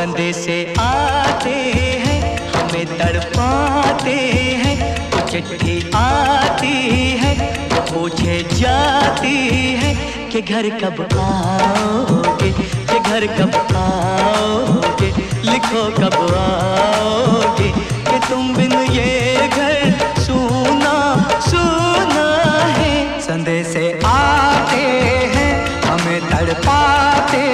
संदेशे आते हैं हमें तड़पाते हैं, वो चिट्ठी आती है वो पूछे जाती है कि घर कब आओगे, कि घर कब आओगे, लिखो कब आओगे, कि तुम बिन ये घर सूना सूना है। संदेशे आते हैं हमें तड़पाते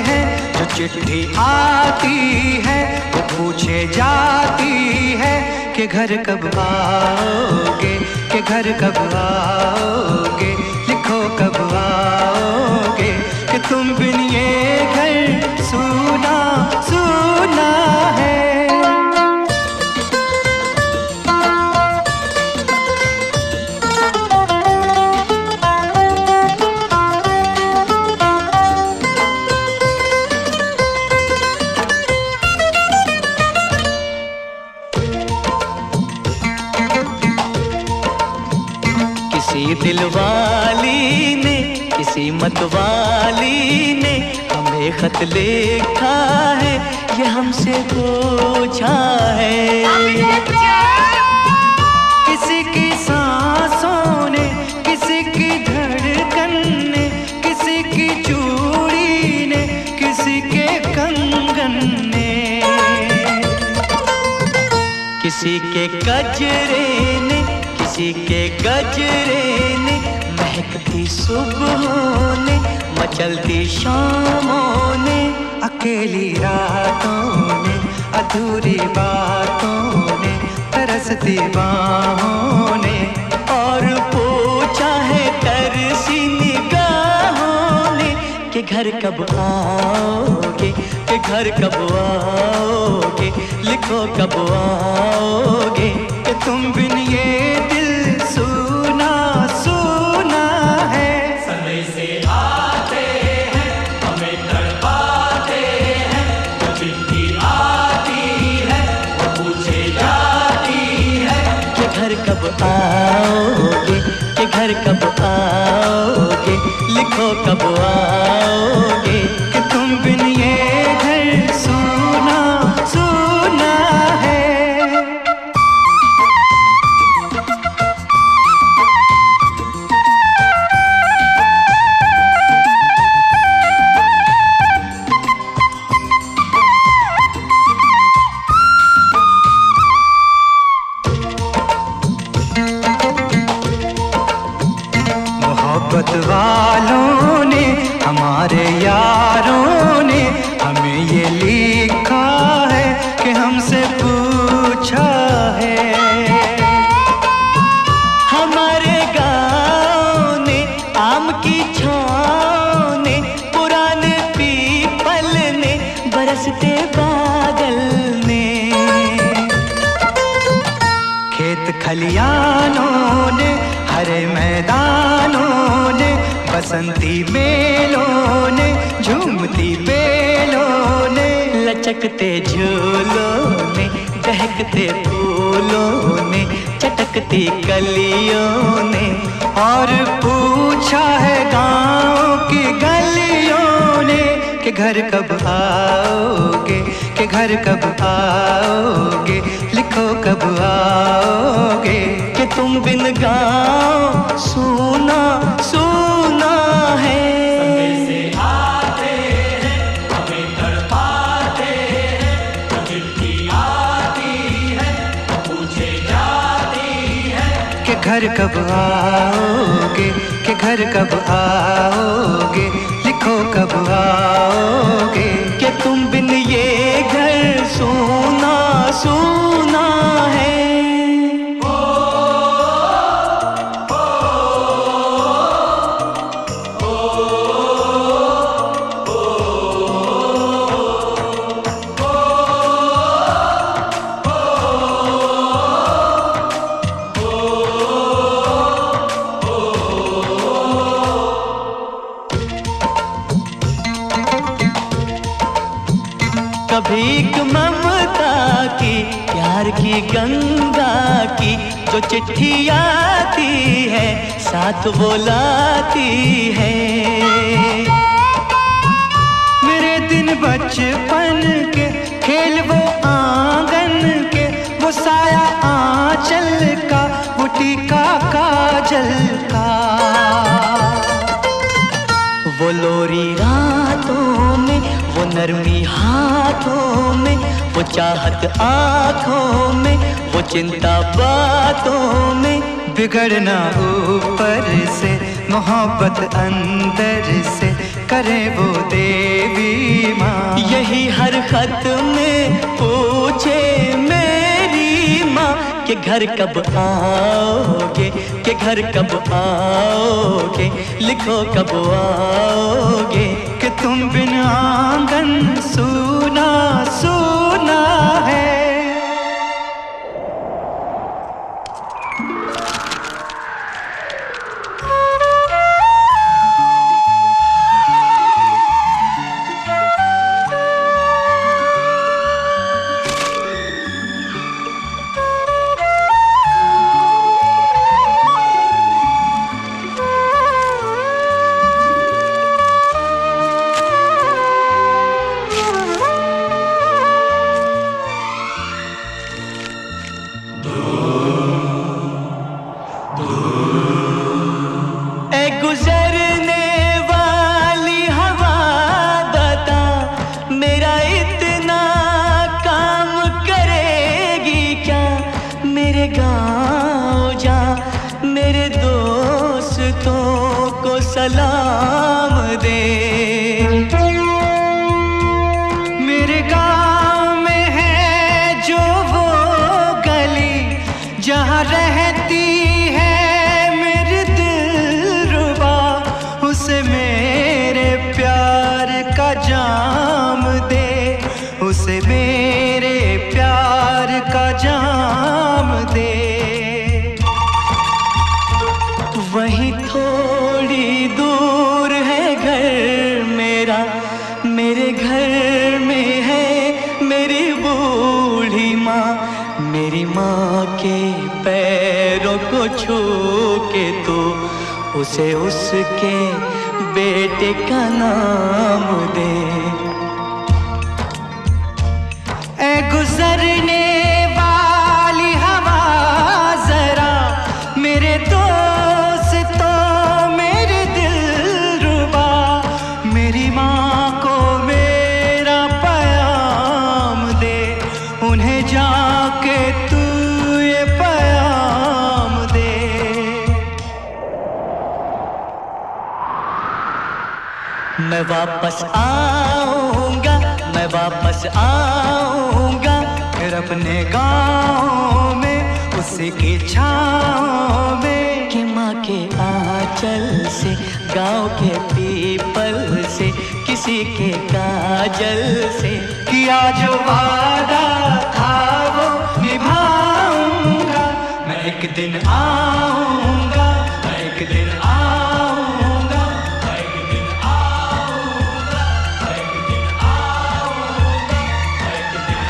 हैं, जो चिट्ठी आती है वो पूछे जाती है कि घर कब आओगे, कि घर कब आओगे, लिखो कब आओगे, कि तुम बिन ये घर सूना सूना है। किसी दिलवाली ने किसी मतवाली ने हमें खत लिखा है, ये हमसे पूछा है। किसी की सांसों ने, किसी की धड़कन ने, किसी की चूड़ी ने, किसी के कंगन ने, किसी के गजरे ने, किसी के गजरे ने, महकती सुबहों ने, मचलती शामों ने, अकेली रातों ने, अधूरी बातों ने, तरसती बाहों ने, और पूछा है तरसी निगाहों ने कि घर कब आओगे, कि घर कब आओगे, लिखो कब आओगे, कि तुम बिन ये दिल सूना सूना है। संदेशे आते हैं हमें तड़पाते हैं, जो चिट्ठी आती है वो पूछे जाती है कि घर कब आओगे, कि घर कब आओगे, लिखो कब आओगे, कि तुम बिन ये घर सूना सूना है। मोहब्बत वालों ने, हमारे यारों ने हमें ये लिखा है कि हमसे पूछा है। हमारे गाँव ने, आम की छाँव ने, पुराने पीपल ने, बरसते बादल ने, खेत खलियानों ने, हरे मैदानों ने, बसंती मेलों ने, झूमती बेलों ने, लचकते झूलों ने, दहकते फूलों ने, चटकती कलियों ने, और पूछा है गाँव की गलियों ने कि घर कब आओगे, कि घर कब आओगे, लिखो कब आओगे, कि तुम बिन गाँव सूना सूना है। संदेशे आते हैं हमें तड़पाते हैं, जो चिट्ठी आती है वो पूछे जाती है कि घर कब आओगे, कि घर कब आओगे, लिखो कब आओगे, कि तुम बिन ये घर सूना सूना है। कभी एक ममता की, प्यार की गंगा की, जो चिट्ठी आती है साथ वो लाती है। मेरे दिन बचपन के खेल वो आंगन के, वो साया आंचल का, वो टीका काजल का। वो लोरी रातों में, वो नरमी हाथों में, वो चाहत आँखों में, वो चिंता बातों में। बिगड़ना ऊपर से, मोहब्बत अंदर से, करे वो देवी माँ। यही हर खत में पूछे मेरी माँ कि घर कब आओगे, कि घर कब आओगे, लिखो कब आओगे। कि तुम बिन आंगन सूना सूना है। सलाम दे। मेरे गाँव में है जो वो गली, जहाँ रहती है मेरी दिलरुबा, उसे मेरे प्यार का जाम दे, उसे मेरे प्यार का जाम दे। वहीं थोड़ी दूर है घर मेरा, मेरे घर में है मेरी बूढ़ी माँ। मेरी माँ के पैरों को छू के तो उसे उसके बेटे का नाम दे। ऐ गुजरने वाली हवा जरा, मेरे जाके तू ये पैगाम दे। मैं वापस आऊंगा, मैं वापस आऊंगा, फिर अपने गाँव में उसी की छाँव में। कि माँ के आंचल से, गाँव के पीपल से, किसी के काजल से किया जो वादा था वो निभाऊंगा। मैं एक दिन आऊंगा, मैं एक दिन आऊंगा, मैं एक दिन आऊंगा, मैं एक दिन आऊंगा, मैं एक दिन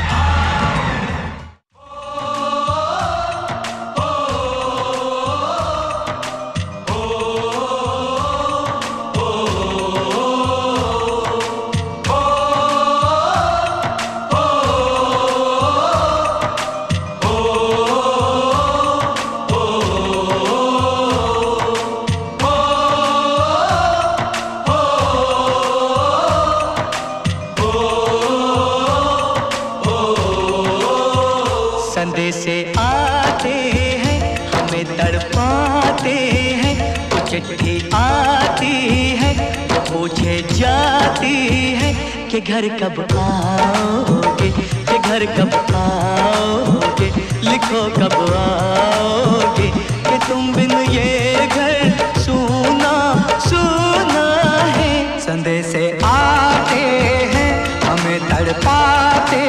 संदेशे आते हैं, हमें तड़पाते हैं। वो चिट्ठी आती है, वो पूछे जाती है कि घर कब आओगे, कि घर कब आओगे, लिखो कब आओगे। कि तुम बिन ये घर सूना सूना है। संदेशे आते हैं, हमें तड़पाते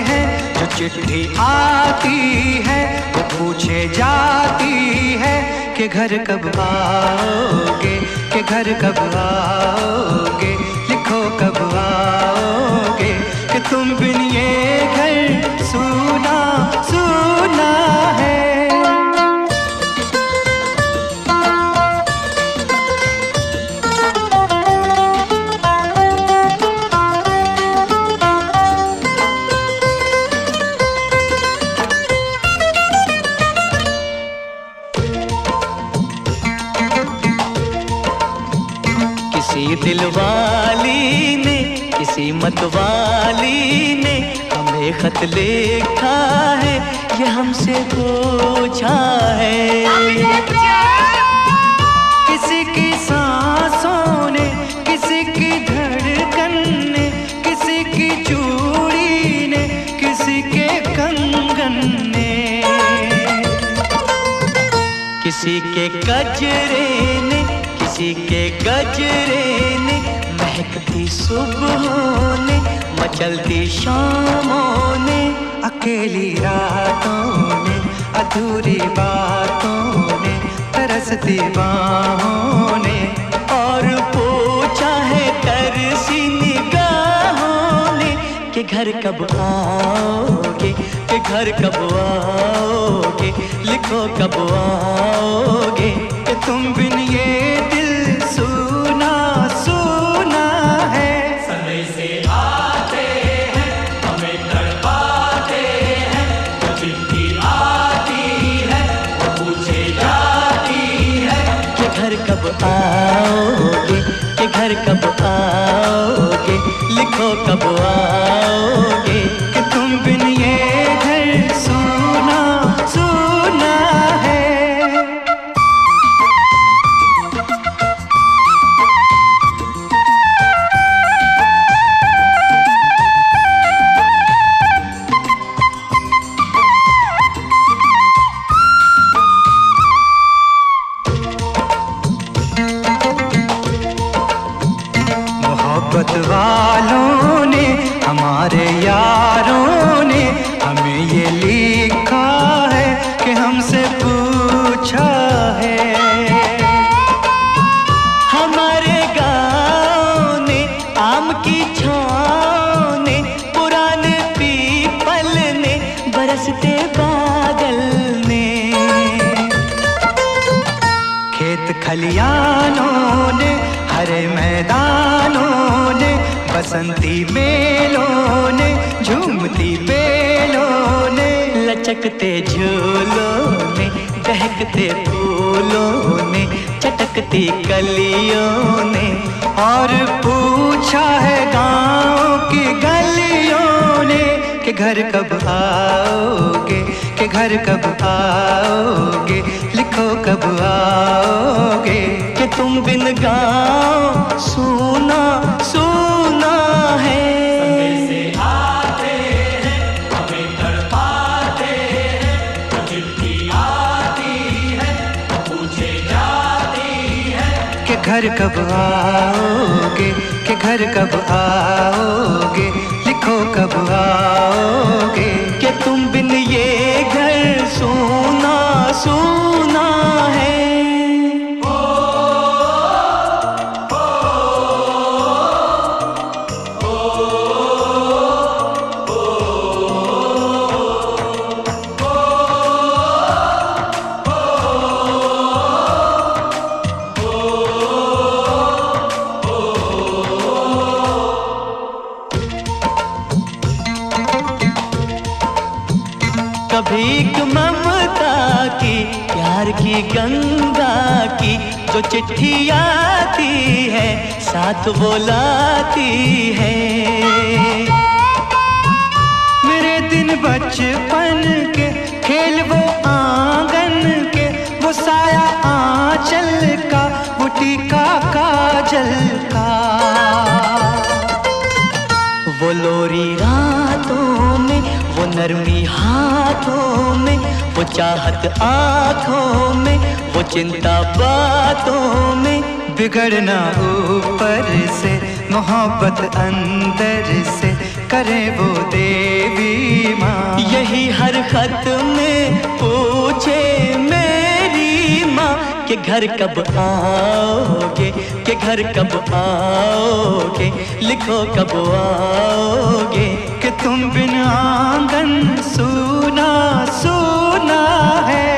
हैं। जो चिट्ठी आती है, वो पूछे जाती है कि घर कब आओगे, कि घर कब आओगे, लिखो कब आओगे। कि तुम बिन ये घर सूना सूना है। किस्मत वाली ने हमें खत लिखा है, ये हमसे पूछा है। किसी की सांसों ने, किसी की धड़कन ने, किसी की चूड़ी ने, किसी के कंगन ने, किसी के गजरे ने, किसी के गजरे ने, महकती सुबहों ने, मचलती शामों ने, अकेली रातों ने, अधूरी बातों ने, तरसती बाहों ने, और पूछा है तरसी निगाहों ने कि घर कब आओगे, कि घर कब आओगे, लिखो कब आओगे, कि तुम बिन ये दिल सुना सुना है। समय से आते हैं, हमें तड़पाते हैं, जो चिट्ठी आती है वो पूछे जाती है कि घर कब आओगे, कि घर कब आओगे, लिखो कब आओगे, कि तुम बिन ये घर सुना सुना है। मोहब्बत वालों ने, हमारे यारों ने हमें ये लिखा है कि हमसे पूछा है। हमारे गाँव ने, आम की छाँव ने, पुराने पीपल ने, बरसते बादल ने, खेत खलियानों ने, हरे मैदानों ने, बसंती मेलों ने, झूमती बेलों ने, लचकते झूलों ने, दहकते फूलों ने, चटकती कलियों ने, और पूछा है गाँव की गलियों ने कि घर कब आओगे, कि घर कब आओगे, लिखो कब आओगे, कि तुम बिन गाँव सूना सूना है। समय से आते हैं, हमें तड़पाते हैं, जो चिट्ठी आती है वो पूछे जाती है कि घर कब आओगे, कि घर कब आओगे, लिखो कब आओगे, कि तुम बिन ये घर सूना सूना है। कभी एक ममता की, प्यार की गंगा की, जो चिट्ठी आती है साथ वो लाती है। मेरे दिन बचपन के, खेल वो आंगन के, वो साया आंचल का, वो टीका काजल का, वो लोरी रातों में, वो नरमी हाथों में, वो चाहत आँखों में, वो चिंता बातों में, बिगड़ना ऊपर से, मोहब्बत अंदर से, करे वो देवी माँ। यही हर खत में पूछे मेरी माँ कि घर कब आओगे, कि घर कब आओगे, लिखो कब आओगे, कि तुम बिन आंगन सूना सूना है।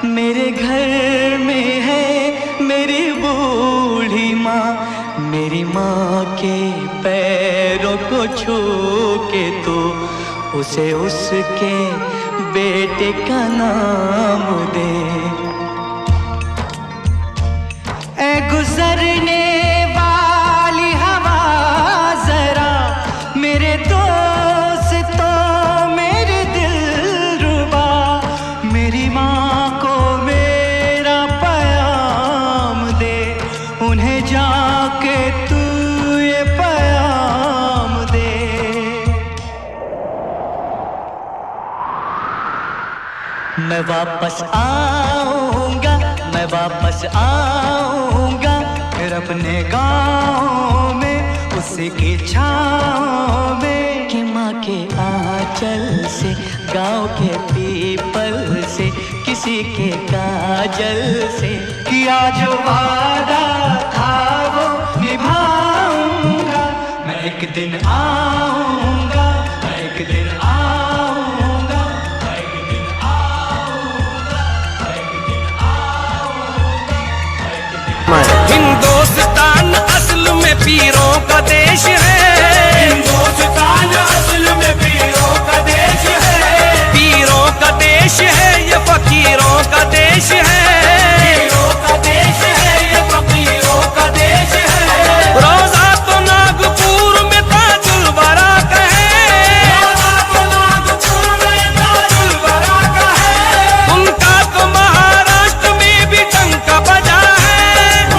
मेरे घर में है मेरी बूढ़ी माँ, मेरी माँ के पैरों को छू के तो उसे उसके बेटे का नाम दे। ऐ गुजरने वाली हवा जरा मेरे दोस्तों मेरे दिलरुबा, मेरी माँ को मेरा पैगाम दे, उन्हें जाके तू ये पैगाम दे। मैं वापस आऊँगा, मैं वापस आऊँगा फिर अपने गाँव में उसकी छाँव में, कि माँ के आंचल से गाँव के पीपल से किसी के काजल से किया जो वादा था वो निभाऊंगा। मैं एक दिन आऊँगा, मैं एक दिन आऊँगा, मैं एक दिन आऊँगा, मैं एक दिन आऊँगा, मैं एक दिन। हिंदुस्तान असल में पीरों का देश है, हिंदुस्तान असल में पीरों का देश है, पीरों का देश है ये फकीरों का देश है, पीरों का देश है ये फकीरों का देश है। रोजा तो नागपुर में ताजुल बरा का है, रोजा तो नागपुर में ताजुल बरा का है, उनका तो महाराष्ट्र में भी डंका बजा है,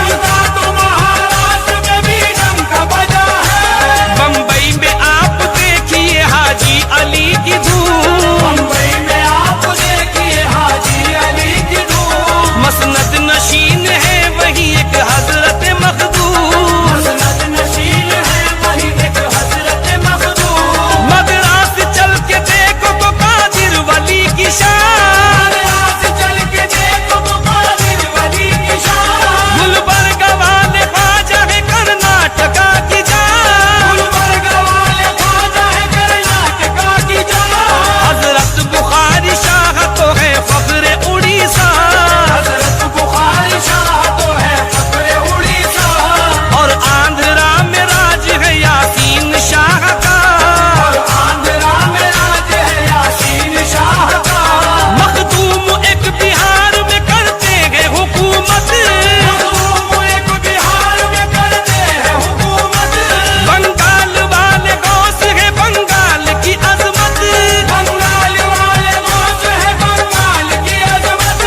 उनका तो महाराष्ट्र में भी डंका बजा है। बम्बई में आप देखिए हाजी अली की धूम, मुंबई में आप देखिए हाजी अली की धूम, मसनद नशीन है वही एक हजरत मखदूम, मसनद नशीन है वही एक हजरत मखदूम। मदरास चल के देखो तो कादिर वली की शान, मदरास चल के देखो तो कादिर वली की शान, गुलबर्ग वाले ख्वाजा है कर्नाटका की जान, गुलबर्ग वाले ख्वाजा है कर्नाटका की जान। हजरत बुखारी शाह तो है फख्र उड़ीसा, हजरत बुखारी शाह तो है फख्र उड़ीसा, और आंध्रा में राज है यासीन शाह का, और आंध्रा में राज है यासीन शाह का। मखदूम एक बिहार में करते हैं हुकूमत, मखदूम एक बिहार में करते हैं हुकूमत, बंगाल वाले गौस है बंगाल की अजमत, बंगाल वाले गौस है बंगाल की अजमत,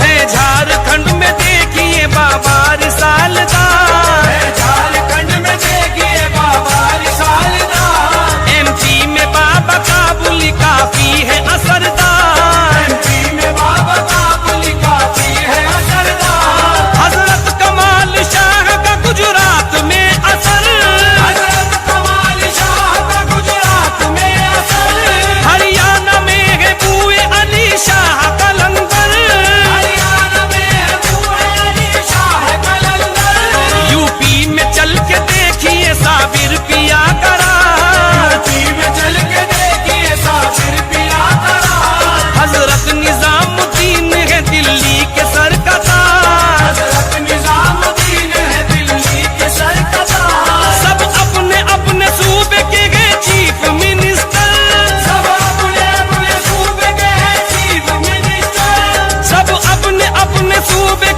है झारखंड में देखिए बाबा रिसालदार, है झारखंड में देखिए बाबा रिसालदार, एमपी में बाबा काबुली काफी है असरदार, एमपी में बाबा काबुली काफी है असरदार, हजरत कमाल शाह का गुजरात में असर, हजरत कमाल शाह का गुजरात में असर, हरियाणा में है बूए अली शाह का लंगर, हरियाणा में है बूए अली शाह का लंगर, यूपी में चल के देखिए साबिर पिया करा, यूपी में चल के देखिए साबिर पिया करा, हजरत निजामुद्दीन है दिल्ली के सर का ताज, हजरत निजामुद्दीन है दिल्ली के सर का ताज। सब अपने अपने सूबे के गए चीफ मिनिस्टर, सब अपने अपने सूबे के हैं चीफ मिनिस्टर, सब अपने अपने सूबे